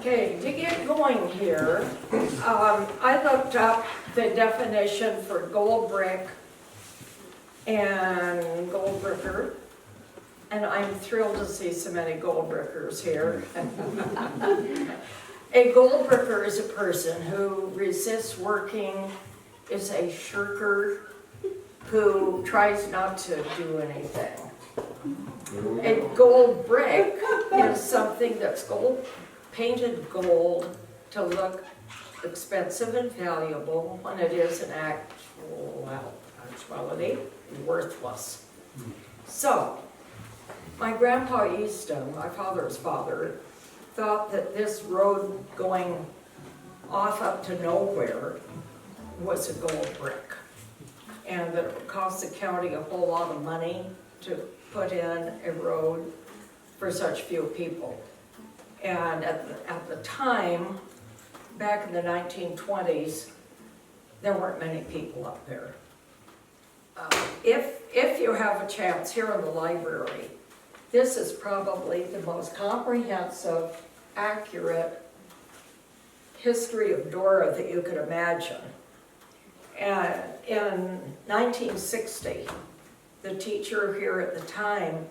Okay, to get going here, I looked up the definition for gold brick and gold bricker, and I'm thrilled to see so many gold brickers here. A gold bricker is a person who resists working, is a shirker, who tries not to do anything. A gold brick is something that's gold, painted gold to look expensive and valuable when it is in actuality worthless. So, my grandpa Easton, my father's father, thought that this road going off up to nowhere was a gold brick, and that it would cost the county a whole lot of money to put in a road for such few people. And at the time, back in the 1920s, there weren't many people up there. If you have a chance here in the library, this is probably the most comprehensive, accurate history of Dora that you could imagine. And in 1960, the teacher here at the time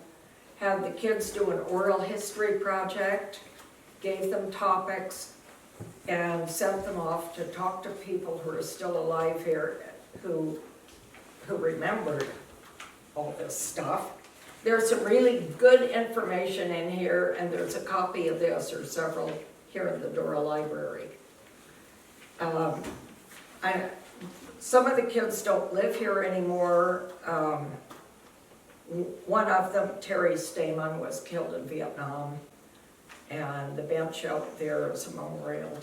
had the kids do an oral history project, gave them topics, and sent them off to talk to people who are still alive here who remembered all this stuff. There's some really good information in here, and there's a copy of this or several here in the Dora Library. Some of the kids don't live here anymore. One of them, Terry Stamen, was killed in Vietnam, and the bench out there is a memorial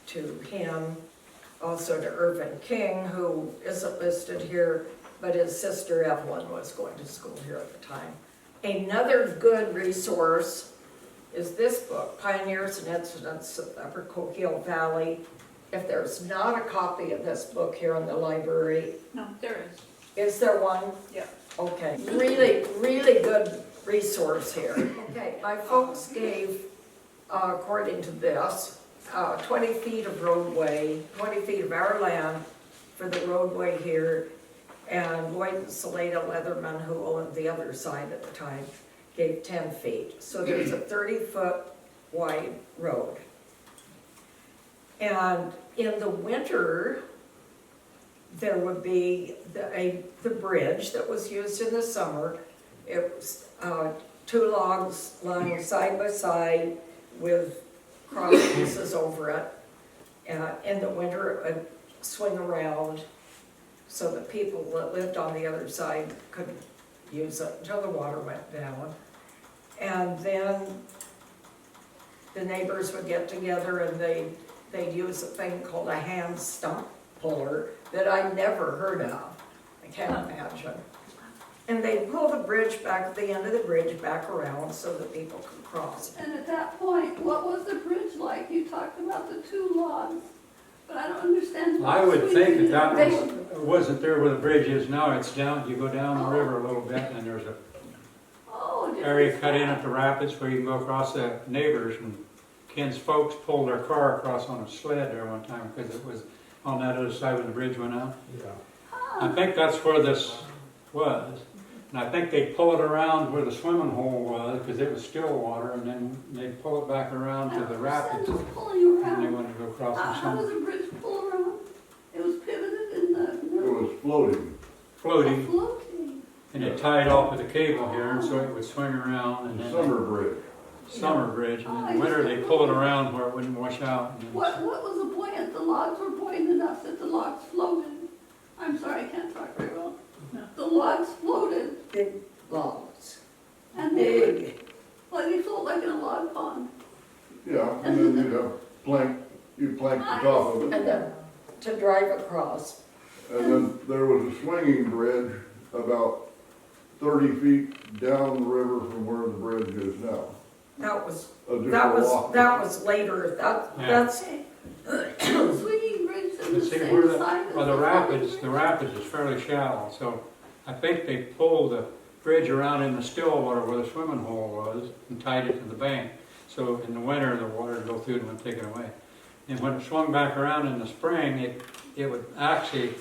to him. Also to Irvin King, who isn't listed here, but his sister Evelyn was going to school here at the time. Another good resource is this book, Pioneers and Incidents of the Upper Coquille Valley. If there's not a copy of this book here in the library. No, there is. Is there one? Yeah. Okay, really, really good resource here. Okay, my folks gave, according to this, 20 feet of roadway, 20 feet of our land for the roadway here, and Lloyd and Salada Leatherman, who owned the other side at the time, gave 10 feet. So there's a 30-foot wide road. And in the winter, there would be the bridge that was used in the summer. It was 2 logs lying side by side with cross pieces over it. In the winter, it would swing around so that people that lived on the other side could use it until the water went down. And then the neighbors would get together and they'd use a thing called a hand stump puller that I never heard of. I can't imagine. And they'd pull the bridge back, the end of the bridge back around so that people could cross. And at that point, what was the bridge like? You talked about the 2 logs, but I don't understand. I would think that wasn't there where the bridge is now. It's down, you go down the river a little bit, and there's a area cut in at the rapids where you can go across the neighbors. And Ken's folks pulled their car across on a sled there one time because it was on that other side when the bridge went out. Yeah. I think that's where this was. And I think they'd pull it around where the swimming hole was because it was still water, and then they'd pull it back around to the rapids. It was pulling And they around. wanted to go across the How summer. does a bridge pull around? It was pivoted in the It middle. was floating. Floating, Floating. and it tied off with a cable here, and so it would swing around. And then Summer bridge. summer bridge, and in the winter they pull it around where it wouldn't wash out. And then What was the point? The logs were buoyant enough that the logs floated. I'm sorry, I can't talk very well. The logs floated, Big logs. and they Big. float like in a log pond. Yeah, and then you'd have you'd plank the top of it. And then to drive across. And then there was a swinging bridge about 30 feet down the river from where the bridge is now. That was Just that a was walk. that was later. That's Swinging bridge in the see same where side as the rapids is fairly shallow, so I think they pulled the bridge around in the still water where the swimming hole was and tied it to the bank. So in the winter, the water would go through and would take it away. And when it swung back around in the spring, it would actually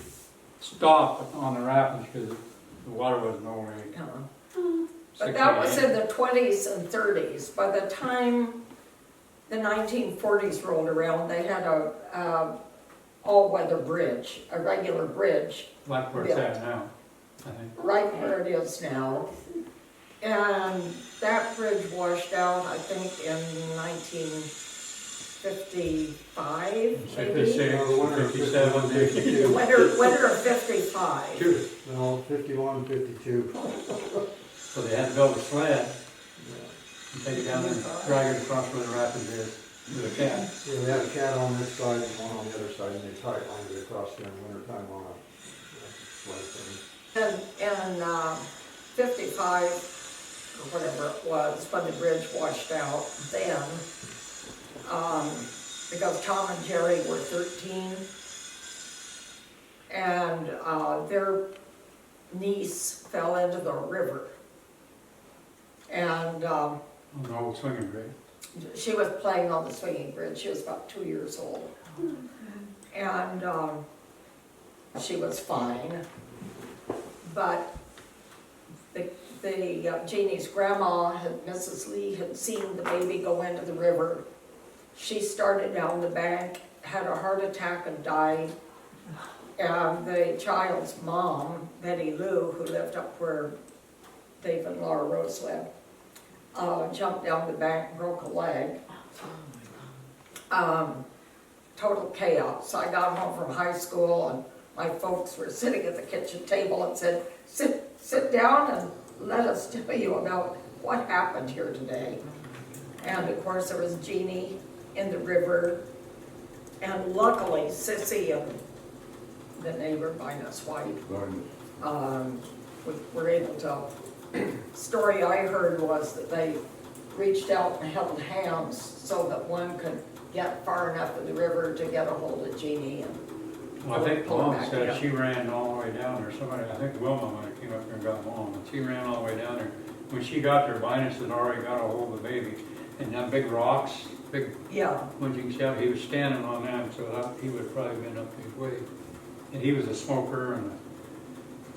stop on the rapids because the water wasn't already But that was 68. in the 20s and 30s. By the time the 1940s rolled around, they had a all-weather bridge, a regular bridge, Like where it's at now, I think. right where it is now. And that bridge washed out, I think, in 1955, maybe? 56, Winter 57, 52. Winter of 55. Two. No, 51, 52. So they had to build a sled and take it down and drag it across where the rapids is with a cat. Yeah, we had a cat on this side and one on the other side, and they tight lined it across there in the wintertime on a sled thing. And 55, or whatever it was, when the bridge washed out then, because Tom and Jerry were 13, and their niece fell into the river. And On the old swinging bridge. she was playing on the swinging bridge. She was about 2 years old. And she was fine. But Jeannie's grandma, Mrs. Lee, had seen the baby go into the river. She started down the bank, had a heart attack and died. And the child's mom, Betty Lou, who lived up where Dave and Laura Rose lived, jumped down the bank and broke a leg. Total chaos. I got home from high school and my folks were sitting at the kitchen table and said, sit down and let us tell you about what happened here today. And of course there was Jeannie in the river, and luckily Sissy and the neighbor, Minus White, were able to. Story I heard was that they reached out and held hands so that one could get far enough in the river to get a hold of Jeannie. And Well, I think pull her Mom back said down. she ran all the way down there. Somebody, I think Wilma might have came up there and got Mom, and she ran all the way down there. When she got there, Linus had already got a hold of the baby. And them big rocks, big Yeah, plunging shelf, he was standing on them, so he would have probably been up his way. And he was a smoker and a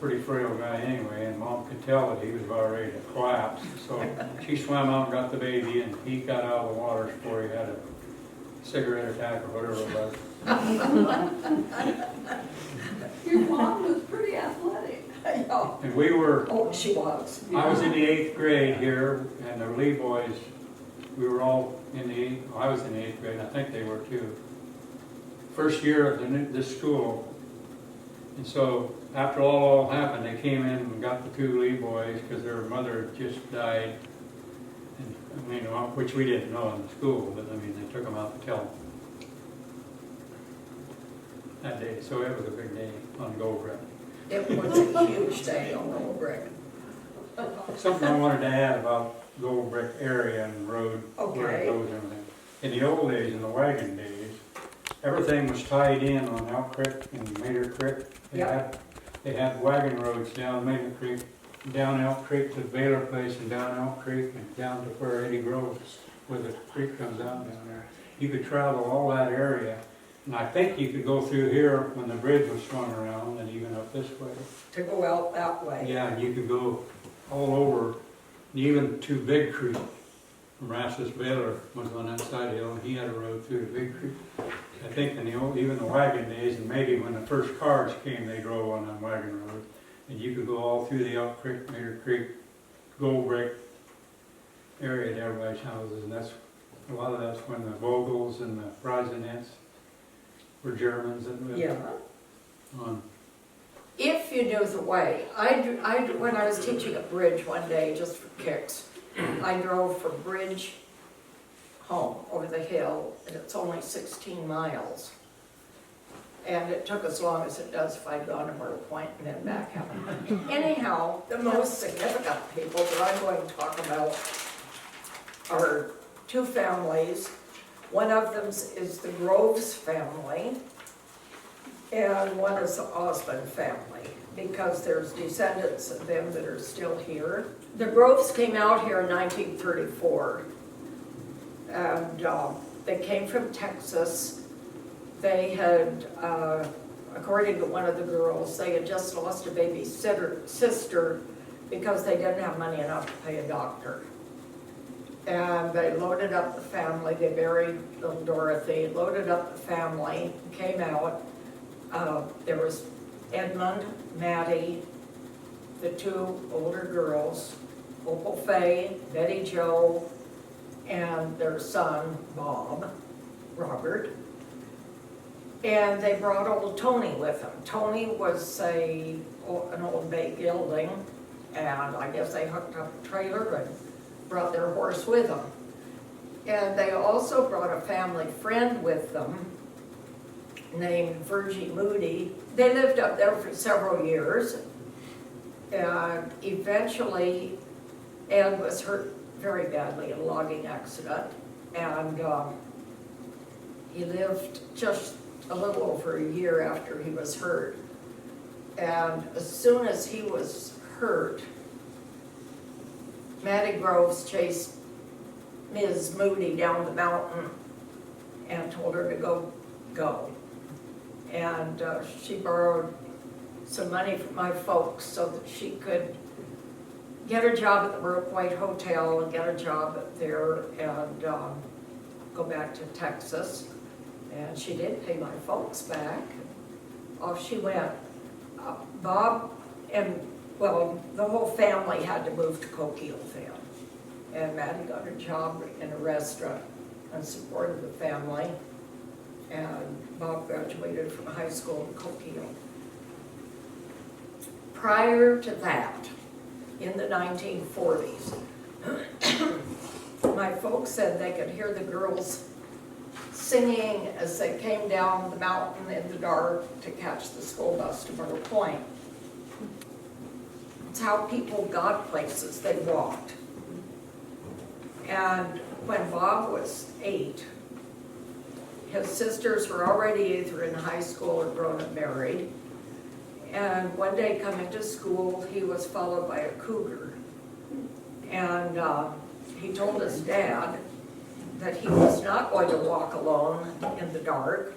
pretty frail guy anyway, and Mom could tell that he was about ready to collapse. So she swam out and got the baby, and he got out of the water before he had a cigarette attack or whatever it was. Your mom was pretty athletic. yeah. And we were, Oh, she was. I was in the 8th grade here, and the Lee boys, we were all in the, I was in the 8th grade, and I think they were too. First year of this school, and so after all happened, they came in and got the 2 Lee boys, because their mother had just died. And, I mean, which we didn't know in the school, but I mean, they took them out to tell them that day. So it was a big day on Gold Brick. It was a huge day on Old Brick. Something I wanted to add about Gold Brick area and road, where Okay. it goes and everything. In the old days, in the wagon days, everything was tied in on Elk Creek and Mater Creek. They had wagon roads down Mater Creek, down Elk Creek to the Baylor Place, and down Elk Creek and down to where Eddie Grove, where the creek comes out down there. You could travel all that area, and I think you could go through here when the bridge was swung around, and even up this way. To go out that way. Yeah, and you could go all over, even to Big Creek. Rasmus Baylor was on that side hill, and he had a road through to Big Creek. I think in the old, even the wagon days, and maybe when the first cars came, they drove on that wagon road. And you could go all through the Elk Creek, Mater Creek, Gold Brick area to everybody's houses, and that's, a lot of that's when the Vogels and the Reisenettes were Germans and lived Yeah. on. If you knew the way, when I was teaching at Bridge one day, just for kicks, I drove from Bridge home over the hill, and it's only 16 miles. And it took as long as it does if I'd gone to Myrtle Point and then back out. Anyhow, the most significant people that I'm going to talk about are 2 families. One of them is the Groves family, and one is the Osmond family, because there's descendants of them that are still here. The Groves came out here in 1934, And they came from Texas. They had, according to one of the girls, they had just lost a baby sister because they didn't have money enough to pay a doctor. And they loaded up the family, they buried little Dorothy, loaded up the family, came out. There was Edmund, Maddie, the two older girls, Opal Faye, Betty Jo, and their son, Bob, Robert. And they brought old Tony with them. Tony was an old bay gelding, and I guess they hooked up a trailer and brought their horse with them. And they also brought a family friend with them named Virgie Moody. They lived up there for several years. And eventually, Ed was hurt very badly in a logging accident. And he lived just a little over a year after he was hurt. And as soon as he was hurt, Mattie Groves chased Ms. Moody down the mountain and told her to go. And she borrowed some money from my folks so that she could get a job at the Brook White Hotel and get a job there and go back to Texas. And she did pay my folks back. Off she went. Bob and, well, the whole family had to move to Coquille then. And Maddie got a job in a restaurant and supported the family. And Bob graduated from high school in Coquille. Prior to that, in the 1940s, my folks said they could hear the girls singing as they came down the mountain in the dark to catch the school bus to Myrtle Point. It's how people got places, they walked. And when Bob was 8, his sisters were already either in high school or grown and married. And one day coming to school, he was followed by a cougar. And he told his dad that he was not going to walk alone in the dark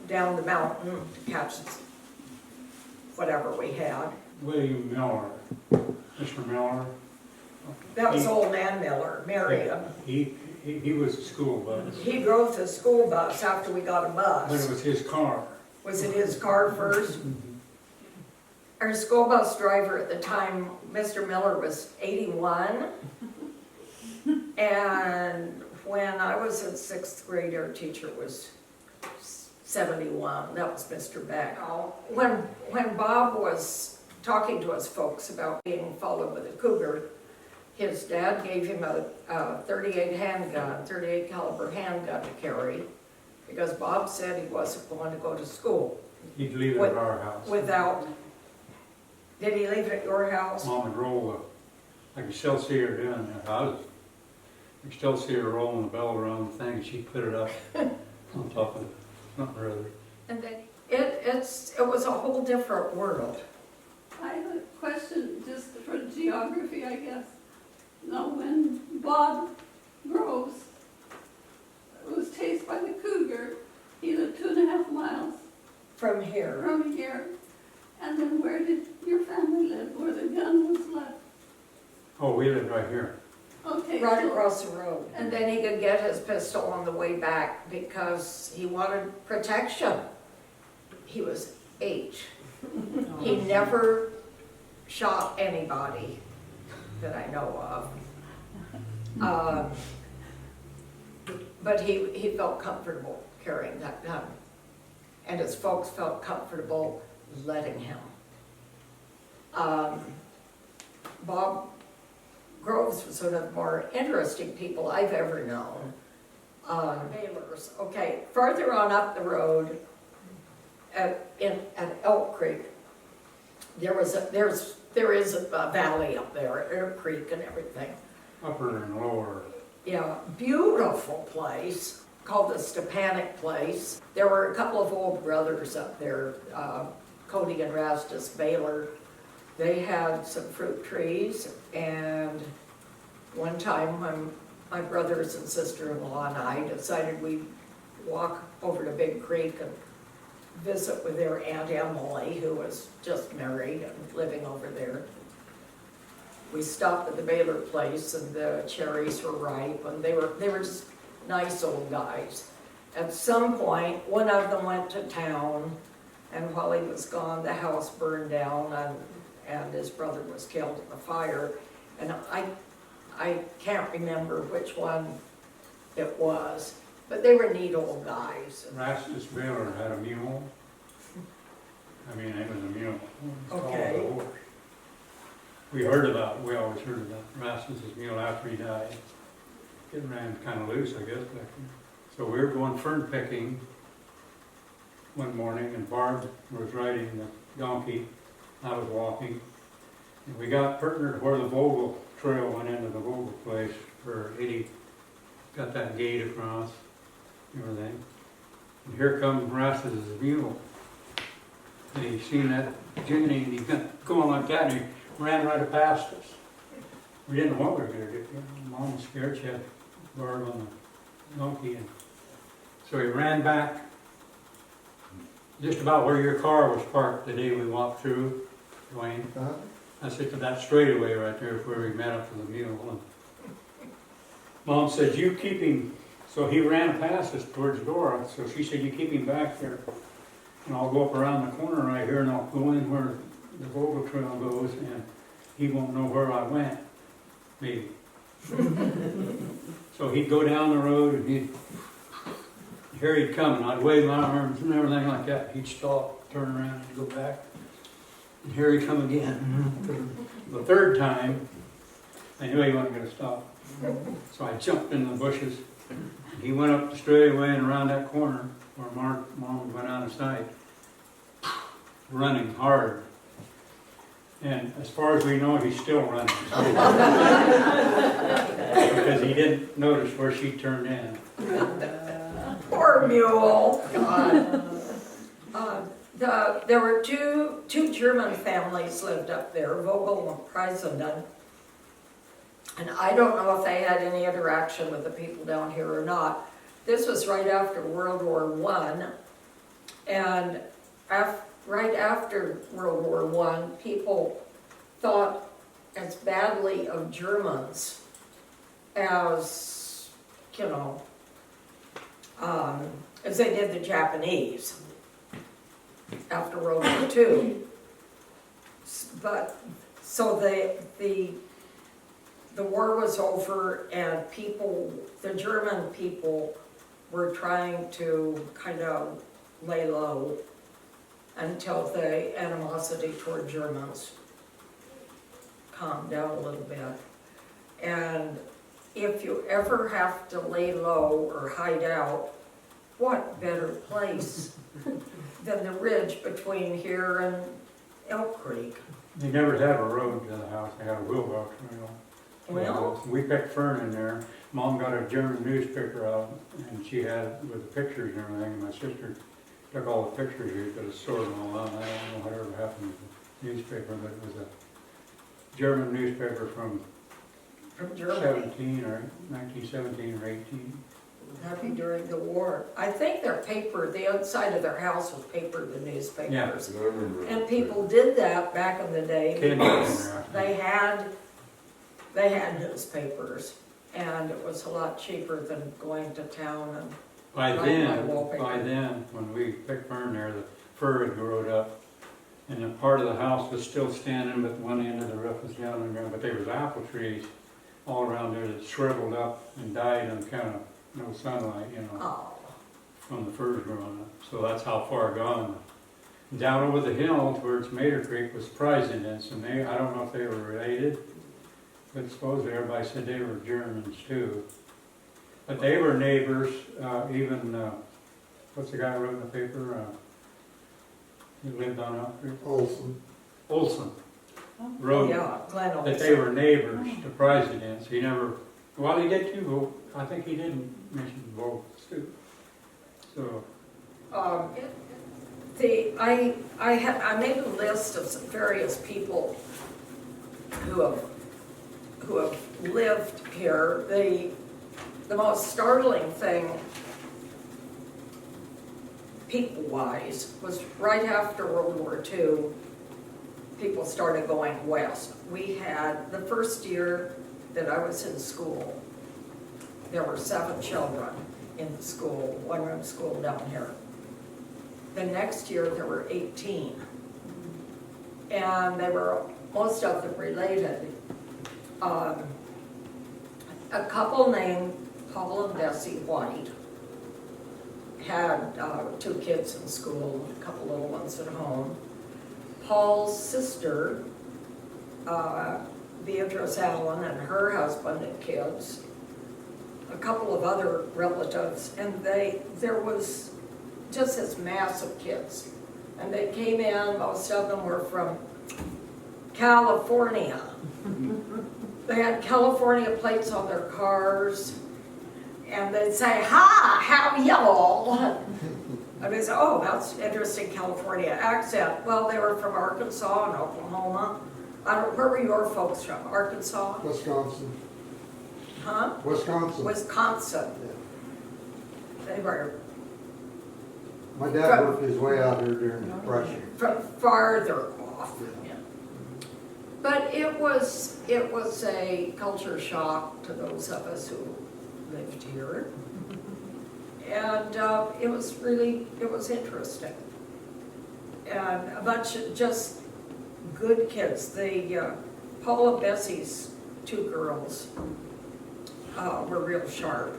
down the mountain to catch whatever we had. William Miller, Mr. Miller. That was old man Miller, Marion. He was a school bus, He drove the school bus after we got a but it bus. was his car. Was it his car first? Our school bus driver at the time, Mr. Miller, was 81. And when I was in 6th grade, our teacher was 71. That was Mr. Beck. When Bob was talking to us folks about being followed with a cougar, his dad gave him a 38 handgun, 38 caliber handgun to carry, because Bob said he wasn't going to go to school. He'd leave it at our house. Without, did he leave it at your house? Mom would roll I can still see her doing that. I can still see her rolling the bell around the thing. She'd put it up on top of it, something or other. And then it was a whole different world. I have a question just for geography, I guess. Now, when Bob Groves was chased by the cougar, he lived 2.5 miles From here, from here. And then where did your family live, where the gun was left? Oh, we lived right here. Okay. right so- across the road. And then he could get his pistol on the way back because he wanted protection. He was 8. He never shot anybody that I know of. But he felt comfortable carrying that gun. And his folks felt comfortable letting him. Bob Groves was one of the more interesting people I've ever known. Baylor's. Okay, further on up the road at Elk Creek, there is a valley up there, a creek and everything. Upper and lower. Yeah, beautiful place called the Stepanic Place. There were a couple of old brothers up there, Cody and Rastus Baylor. They had some fruit trees, and one time when my brothers and sister-in-law and I decided we'd walk over to Big Creek and visit with their Aunt Emily, who was just married and living over there. We stopped at the Baylor place and the cherries were ripe and they were just nice old guys. At some point, one of them went to town, and while he was gone, the house burned down and his brother was killed in the fire. And I can't remember which one it was, but they were neat old guys. Rastus Baylor had a mule. I mean, it was a mule. It was called Okay. a horse. We always heard about Rastus's mule after he died. It ran kind of loose, I guess, back then. So we were going fern picking one morning, and Barb was riding the donkey. I was walking. And we got partnered where the Vogel trail went into the Vogel place, where Eddie got that gate across and everything. And here comes Rastus's mule. And he seen that jimmy, and he kept going like that, and he ran right past us. We didn't know what we were going to do. Mom was scared. She had Barb on the donkey. And so he ran back just about where your car was parked the day we walked through, Dwayne. I said to that straightaway right there where we met up with the mule. And Mom said, you keep him. So he ran past us towards Dora. So she said, you keep him back there. And I'll go up around the corner right here and I'll go in where the Vogel trail goes and he won't know where I went. Maybe. So he'd go down the road and here he'd come and I'd wave my arms and everything like that. He'd stop, turn around and go back. And here he'd come again. The third time, I knew he wasn't going to stop. So I jumped in the bushes. He went up the straightaway and around that corner where Mom went out of sight, running hard. And as far as we know, he's still running. Because he didn't notice where she turned in. Poor mule. God. There were two German families lived up there, Vogel and Preisenden. And I don't know if they had any interaction with the people down here or not. This was right after World War I. And right after World War I, people thought as badly of Germans as, you know, as they did the Japanese after World War II. But so the war was over and the German people were trying to kind of lay low until the animosity toward Germans calmed down a little bit. And if you ever have to lay low or hide out, what better place than the ridge between here and Elk Creek? They never had a road to the house. They had a wheelbarrow trail. Well, We picked fern in there. Mom got a German newspaper out, and she had with the pictures and everything. And my sister took all the pictures. She could have stored them all out. I don't know whatever happened with the newspaper, but it was a German newspaper from Germany. 1917 or 18. Happy during the war. I think their paper, the outside of their house was papered with newspapers. Yeah. I remember that. And people did that back in the day Candy because in there. they had newspapers, and it was a lot cheaper than going to town and By Right, my wallpaper. then, when we picked fern there, the fir had grown up, and a part of the house was still standing, but one end of the roof was down on the ground. But there was apple trees all around there that shriveled up and died on account of no sunlight, you know, oh, from the firs growing up. So that's how far gone. Down over the hill towards Mater Creek was Preisendens, and I don't know if they were related, but supposedly everybody said they were Germans too. But they were neighbors, what's the guy who wrote in the paper? He lived on Elk Creek? Olson wrote yeah, Glen that Olson. they were neighbors to Presidents. He never, well, he did too, I think he didn't mention Vogels too. So, I made a list of some various people who have lived here. the most startling thing, people-wise, was right after World War II, people started going west. We had, the first year that I was in school, there were 7 children in the school, one-room school down here. The next year, there were 18. And they were, most of them related. A couple named Paul and Bessie White had 2 kids in school, a couple little ones at home. Paul's sister, Beatrice Allen, and her husband and kids, a couple of other relatives, and there was just this mass of kids. And they came in, most of them were from California. They had California plates on their cars, and they'd say, "Hi, how y'all?" And they say, "Oh, that's interesting California accent." Well, they were from Arkansas and Oklahoma. Where were your folks from? Arkansas? Wisconsin. Huh? Wisconsin. Wisconsin. Yeah. They were My dad worked his way out here during the Depression. from farther off. But it was a culture shock to those of us who lived here. And it was interesting. And a bunch of just good kids. Paul and Bessie's 2 girls were real sharp.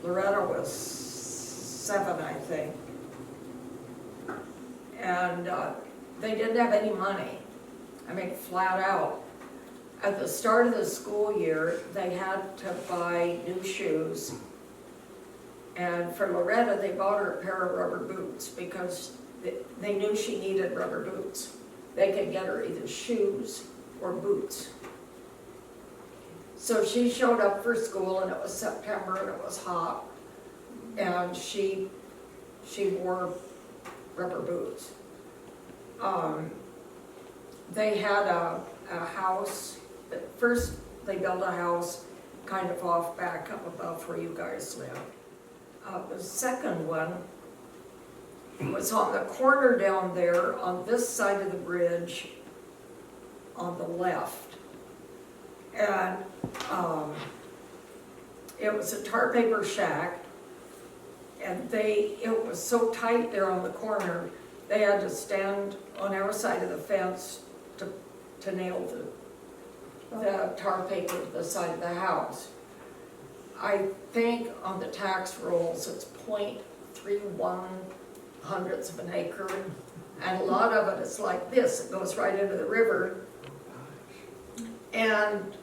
Loretta was 7, I think. And they didn't have any money. I mean, flat out. At the start of the school year, they had to buy new shoes. And for Loretta, they bought her a pair of rubber boots because they knew she needed rubber boots. They could get her either shoes or boots. So she showed up for school, and it was September and it was hot. And she wore rubber boots. They had a house. First, they built a house kind of off back up above where you guys live. The second one was on the corner down there on this side of the bridge on the left. And it was a tar paper shack. And it was so tight there on the corner, they had to stand on our side of the fence to nail the tar paper to the side of the house. I think on the tax rolls, it's 0.31 hundredths of an acre, and a lot of it is like this. It goes right into the river. And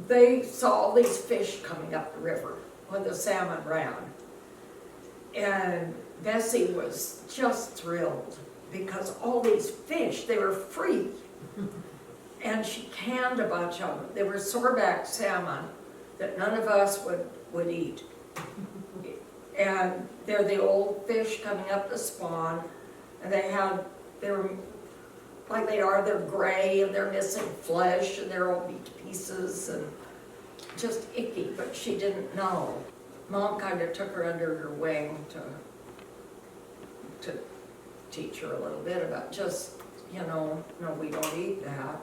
they saw all these fish coming up the river when the salmon ran. And Bessie was just thrilled because all these fish, they were free. And she canned a bunch of them. They were soreback salmon that none of us would eat. And they're the old fish coming up to spawn. And they're like they're gray and they're missing flesh and they're all beak pieces and just icky, but she didn't know. Mom kind of took her under her wing to teach her a little bit about just, no, we don't eat that.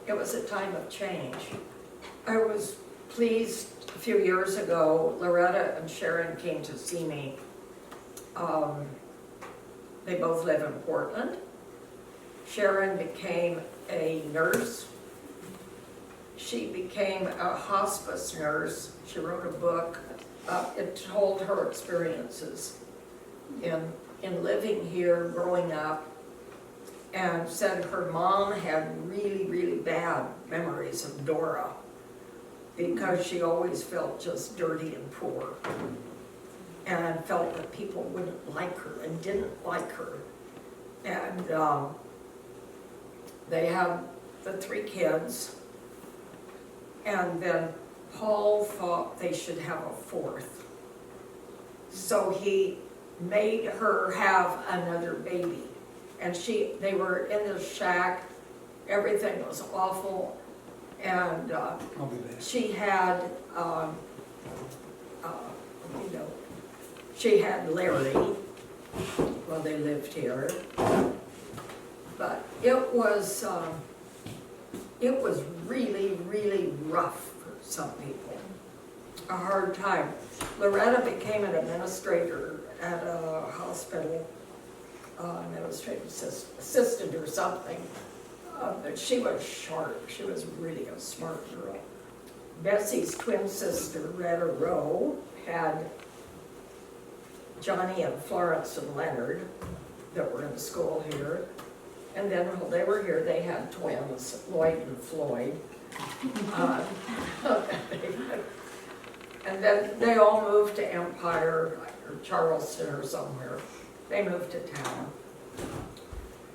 It was a time of change. I was pleased a few years ago, Loretta and Sharon came to see me. They both live in Portland. Sharon became a nurse. She became a hospice nurse. She wrote a book. It told her experiences in living here, growing up, and said her mom had really, really bad memories of Dora because she always felt just dirty and poor and felt that people wouldn't like her and didn't like her. And they had the 3 kids, and then Paul thought they should have a 4th. So he made her have another baby. And they were in this shack, everything was awful, and she had you know, she had Larry while they lived here. But it was really, really rough for some people, a hard time. Loretta became an administrator at a hospital, administrative assistant or something. But she was sharp. She was really a smart girl. Bessie's twin sister, Retta Rowe, had Johnny and Florence and Leonard that were in school here. And then while they were here, they had twins, Lloyd and Floyd. And then they all moved to Empire or Charleston or somewhere. They moved to town.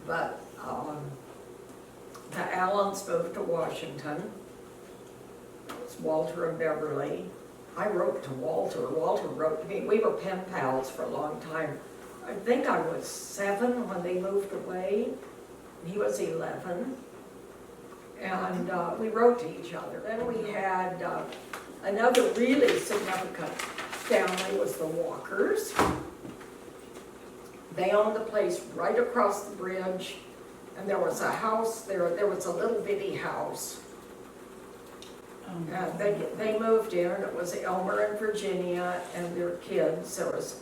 But the Allens moved to Washington. It was Walter and Beverly. I wrote to Walter. Walter wrote to me. We were pen pals for a long time. I think I was 7 when they moved away. He was 11. And we wrote to each other. Then we had another really significant family was the Walkers. They owned the place right across the bridge. And there was a house there. There was a little bitty house. They moved in. It was Elmer and Virginia and their kids. There was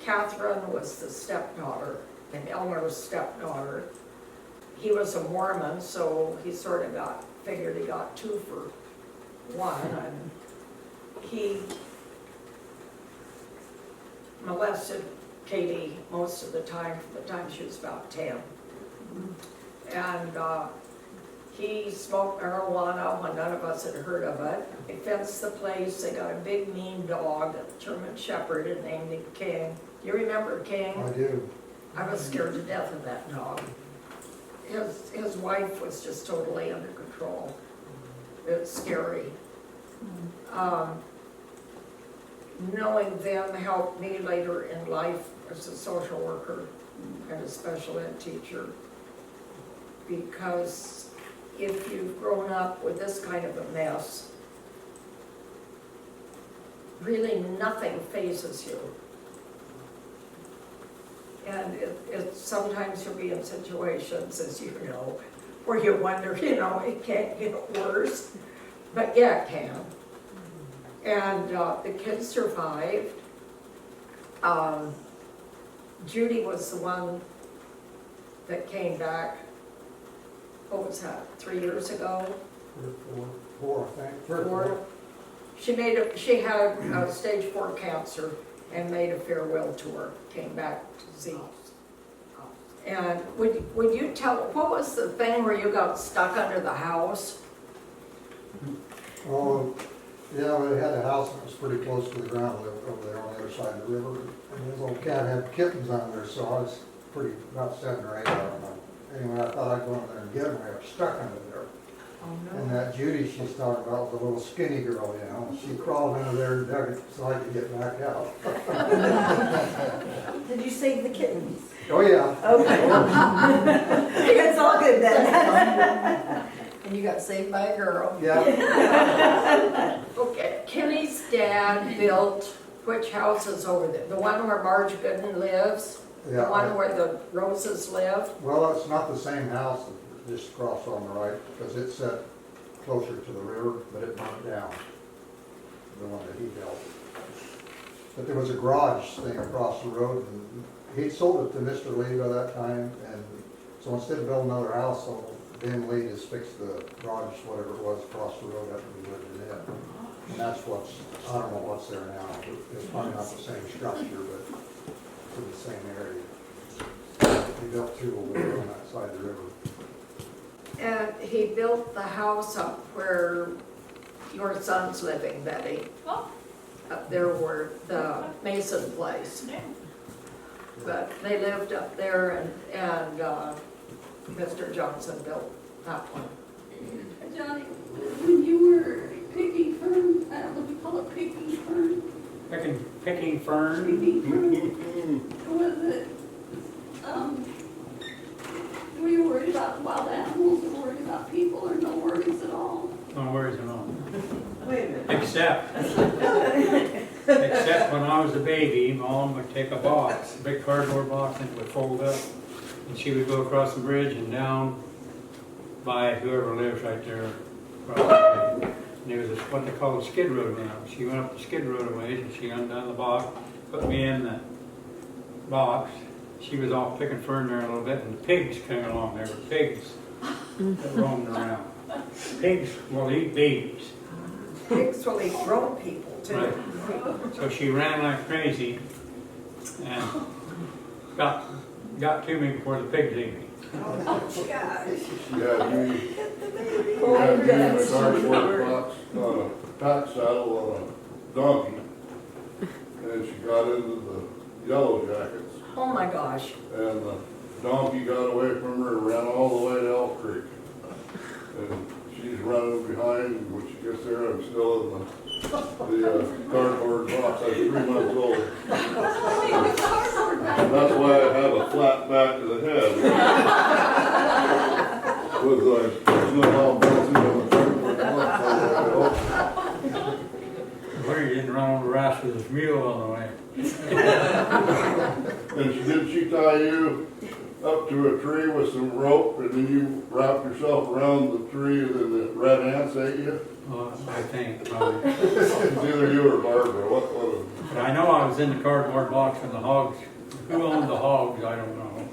Catherine was the stepdaughter and Elmer's stepdaughter. He was a Mormon, so he sort of figured he got 2 for 1. And he molested Katie most of the time, from the time she was about 10. And he smoked marijuana when none of us had heard of it. They fenced the place. They got a big mean dog, a German Shepherd, and named him King. Do you remember King? I do. I was scared to death of that dog. His wife was just totally under control. It's scary. Knowing them helped me later in life as a social worker and a special ed teacher. Because if you've grown up with this kind of a mess, really nothing phases you. And sometimes you'll be in situations, as you know, where you wonder, it can't get worse. But yeah, it can. And the kids survived. Judy was the one that came back, what was that, 3 years ago? 4, I think. 4. She had stage 4 cancer and made a farewell tour, came back to see us. And would you tell, what was the thing where you got stuck under the house? Oh, yeah, we had a house that was pretty close to the ground over there on the other side of the river. And this old cat had kittens on there, so I was about 7 or 8, I don't know. Anyway, I thought I'd go in there and get them. I got stuck under there. Oh, And that Judy she's talking about was a little skinny girl, She crawled under there and dug it so I could get back out. Did you save the kittens? Oh, yeah. Okay. It's all good then. And you got saved by a girl. Yeah. Okay, Kenny's dad built which house is over there? The one where Marge Gooden lives? Yeah. The one where the Roses live? Well, it's not the same house that just across on the right, because it's set closer to the river, but it burnt down, the one that he built. But there was a garage thing across the road, and he sold it to Mr. Lee by that time, and so instead of building another house, so Ben Lee just fixed the garage, whatever it was, across the road after we lived in it. And that's I don't know what's there now. It's probably not the same structure, but it's in the same area. He built 2 over there on that side of the river. And he built the house up where your son's living, Betty. Oh. Up there where the Mason place. But they lived up there and Mr. Johnson built that one. Johnny, when you were picking fern, I don't know if you call it picking fern. Picking fern. Picking fern. Was it, were you worried about wild animals or worried about people or no worries at all? No worries at all. Wait a minute. Except when I was a baby, Mom would take a box, a big cardboard box, and it would fold up. And she would go across the bridge and down by whoever lives right there. And there was what they call a skid road now. She went up the skid road a ways and she undone the box, put me in the box. She was off picking fern there a little bit, and the pigs came along. There were pigs that roamed around. Pigs will eat babies. Pigs will eat grown people too. Right. So she ran like crazy and got to me before the pigs ate me. Oh, gosh. She had me in a cardboard box on a pack saddle on a donkey. And she got into the yellow jackets. Oh my gosh. And the donkey got away from her and ran all the way to Elk Creek. And she's running behind, and when she gets there, I'm still in the cardboard box. I was 3 months old. And that's why I have a flat back to the head. Was like, there's no all bouncing on the cardboard box. Where you didn't run over Ross with his mule on the way. And did she tie you up to a tree with some rope, and then you wrapped yourself around the tree, and then the red ants ate you? I think, probably. It's either you or Barbara. What? But I know I was in the cardboard box and the hogs. Who owned the hogs, I don't know.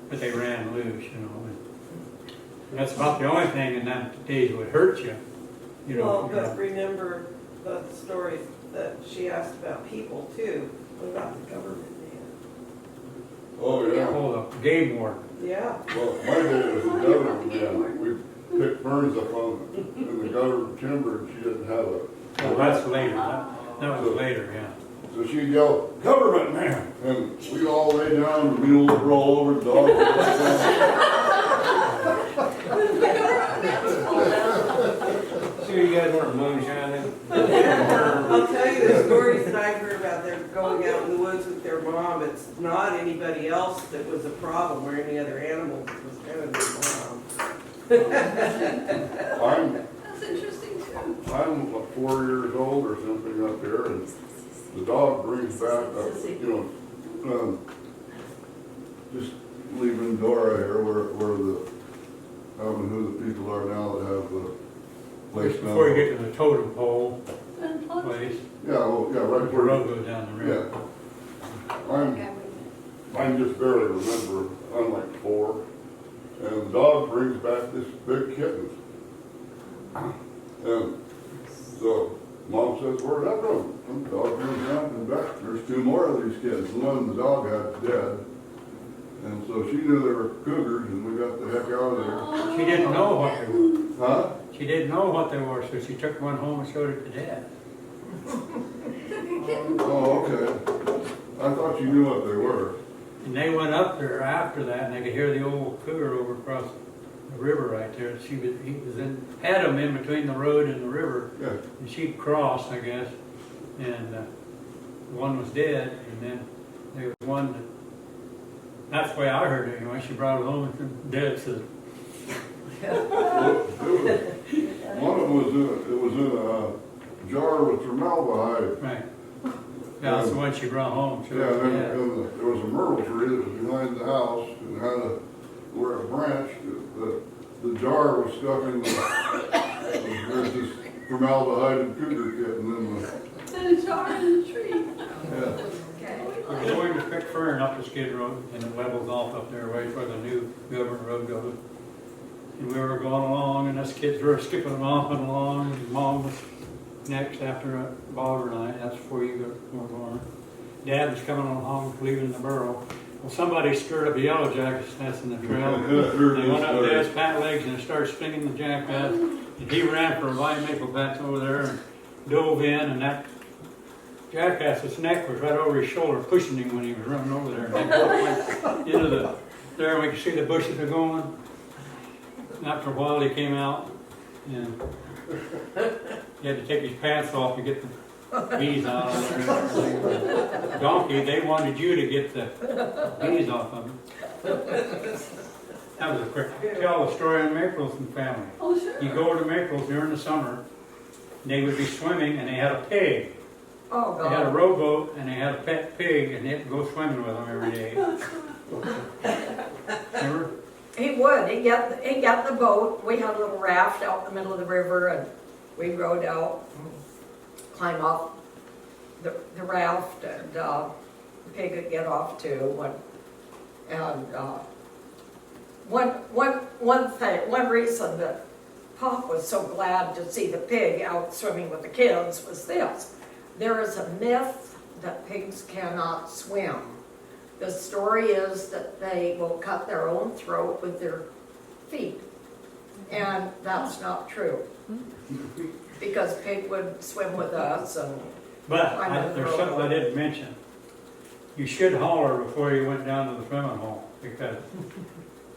But they ran loose, you know. And that's about the only thing in that days would hurt you. You know. Well, but remember the stories that she asked about people too. What about the government Oh, yeah. Oh, the game warden. man? Yeah. Well, my dad was a government man. We picked ferns up in the government timber, and she didn't have a... Well, that's later. That was later, yeah. So she'd yell, "Government man!" And we'd all lay down, the mule would roll over, the dog would So you guys weren't moonshining? I'll tell you the stories that I've heard about them going out in the woods with their mom. It's not anybody else that was a problem or any other animal. It was kind of their mom. That's interesting too. I'm like 4 years old or something up here, and the dog brings back, just leaving Dora here, where the, I don't know who the people are now that have the place Just now. before you get to the totem pole place, Yeah, well, yeah, right the where. road goes down the river. I just barely remember, I'm like 4, and the dog brings back this big kitten. And so Mom says, "Where'd that from?" And the dog brings out and back. There's 2 more of these kittens. The one the dog had's dead. And so she knew they were cougars, and we got the heck out of there. She didn't know what they were. Huh? She didn't know what they were, so she took one home and showed it to Dad. Oh, okay. I thought you knew what they were. And they went up there after that, and they could hear the old cougar over across the river right there. Had them in between the road and the river, Yeah. and she'd crossed, I guess, and one was dead, and then there was one that's the way I heard it anyway. She brought it home and dead, so One of them was in a jar with formaldehyde. right. Yeah, that's the one she brought home. So Yeah, and then there was a myrtle tree that was behind the house, and had where it branched, the jar was stuck in there's this formaldehyde and cougar kitten in the, And a jar in the tree. yeah. we're going to pick fern up the skid road, and it levels off up there right where the new government road goes. And we were going along, and us kids were skipping along and along, and Mom was next after Bob and I. That's before you were born. Dad was coming along, leaving the burrow. Well, somebody stirred up a yellow jacket's nest in the trail. They went up Dad's pant legs and started stinging the jackass. And he ran for a vine maple patch over there and dove in, and that jackass's neck was right over his shoulder, pushing him when he was running over there. And they went into there, and we could see the bushes are going. And after a while, he came out, and he had to take his pants off to get the bees out of there. Donkey, they wanted you to get the bees off of him. That was a quick tell the story on Mapril's and family. Oh, sure. You go over to Mapril's during the summer, and they would be swimming, and they had a pig. Oh, They had a God. rowboat, and they had a pet pig, and they'd go swimming with them every day. Remember? He would, he'd get the boat, we had a little raft out in the middle of the river, and we rowed out, and climb off the raft, and, the pig would get off too, and, one reason that Pop was so glad to see the pig out swimming with the kids was this. There is a myth that pigs cannot swim. The story is that they will cut their own throat with their feet. And that's not true. Because pig would swim with us and But there's something I didn't mention. You should holler before you went down to the swimming hole, because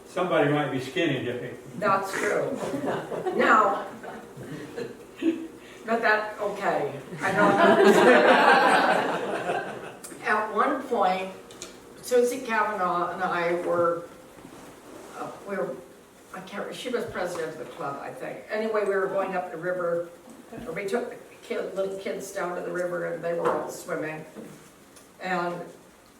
somebody might be skinny dipping. that's true. Now, but that, okay, I don't know. At one point, Susie Kavanaugh and I were, I can't remember, she was president of the club, I think. Anyway, we were going up the river, or we took the little kids down to the river, and they were all swimming. And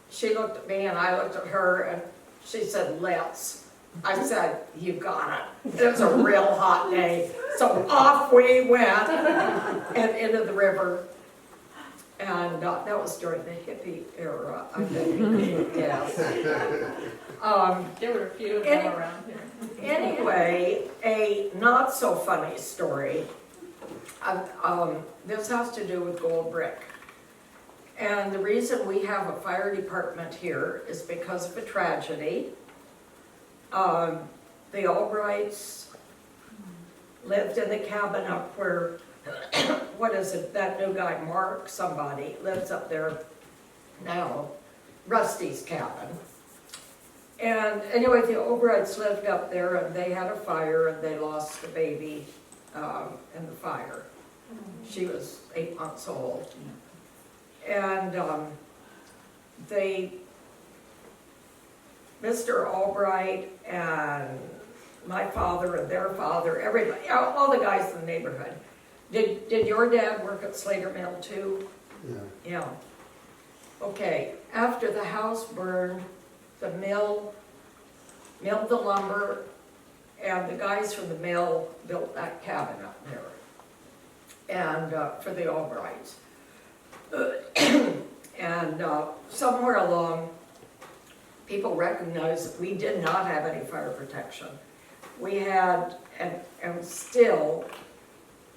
she looked at me, and I looked at her, and she said, "Let's." I said, "You got it." It was a real hot day. So off we went, and into the river. And that was during the hippie era, I think, yes. There were a few of Any- them around here. Anyway, a not so funny story. This has to do with Gold Brick. And the reason we have a fire department here is because of a tragedy. The Albrights lived in the cabin up where, what is it, that new guy, Mark somebody, lives up there now, Rusty's cabin. And anyway, the Albrights lived up there, and they had a fire, and they lost a baby in the fire. She was 8 months old. And Mr. Albright and my father and their father, everybody, all the guys in the neighborhood. Did your dad work at Slater Mill too? Yeah. Yeah. Okay, after the house burned, the milled the lumber, and the guys from the mill built that cabin up there. And for the Albrights. And somewhere along, people recognized that we did not have any fire protection. We had, and still,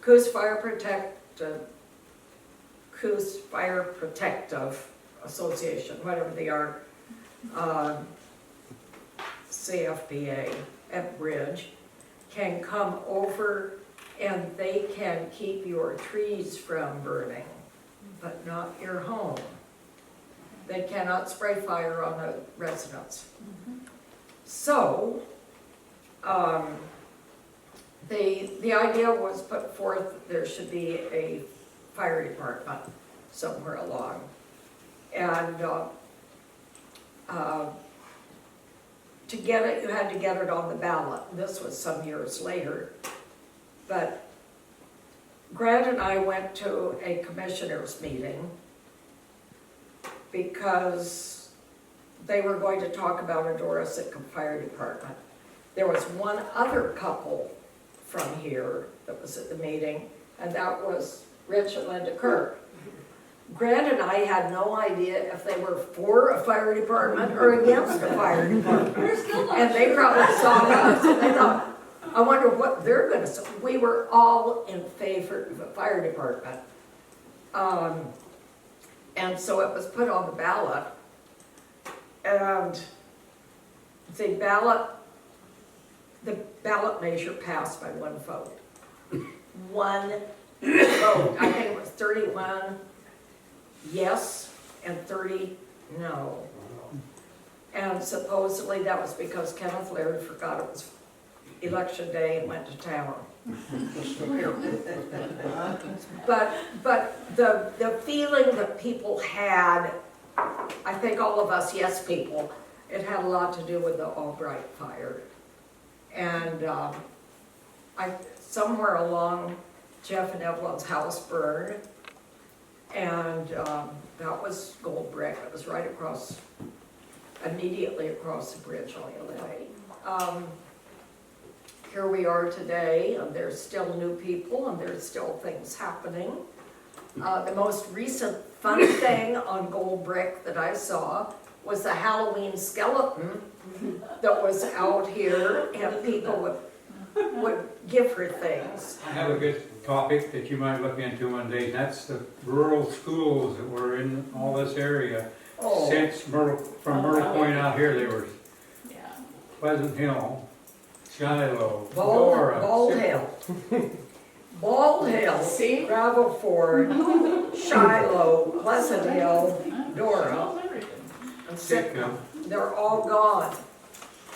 Coos Fire Protective Association, whatever they are, CFPA at Bridge, can come over and they can keep your trees from burning, but not your home. They cannot spray fire on the residents. So, the idea was put forth that there should be a fire department somewhere along. And to get it, you had to get it on the ballot. This was some years later. But Grant and I went to a commissioners meeting because they were going to talk about a Dora Fire Department. There was one other couple from here that was at the meeting, and that was Rich and Linda Kirk. Grant and I had no idea if they were for a fire department or against a fire department. We're still not And they sure. probably saw us, and they thought, I wonder what they're gonna say. We were all in favor of a fire department. And so it was put on the ballot. And the ballot measure passed by one vote. One vote. I think it was 31 yes and 30 no. And supposedly that was because Kenneth Laird forgot it was election day and went to town. But the feeling that people had, I think all of us yes people, it had a lot to do with the Albright fire. And somewhere along Jeff and Evelyn's house burned. And that was Gold Brick. It was right across, immediately across the bridge on the way. Here we are today, and there's still new people, and there's still things happening. The most recent fun thing on Gold Brick that I saw was the Halloween skeleton that was out here, and people would give her things. I have a good topic that you might look into one day, and that's the rural schools that were in all this area. Oh. Since Myrtle, from Myrtle Point out here, they were Yeah. Pleasant Hill, Shiloh, Dora. Bald Hill. Bald Hill, See? Gravel Ford, Shiloh, Pleasant Hill, Dora, Smells everything. and Sitka. Sitka. They're all gone.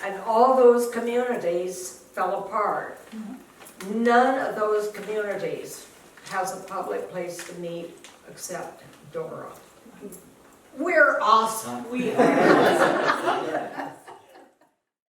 And all those communities fell apart. None of those communities has a public place to meet except Dora. We're awesome. We are.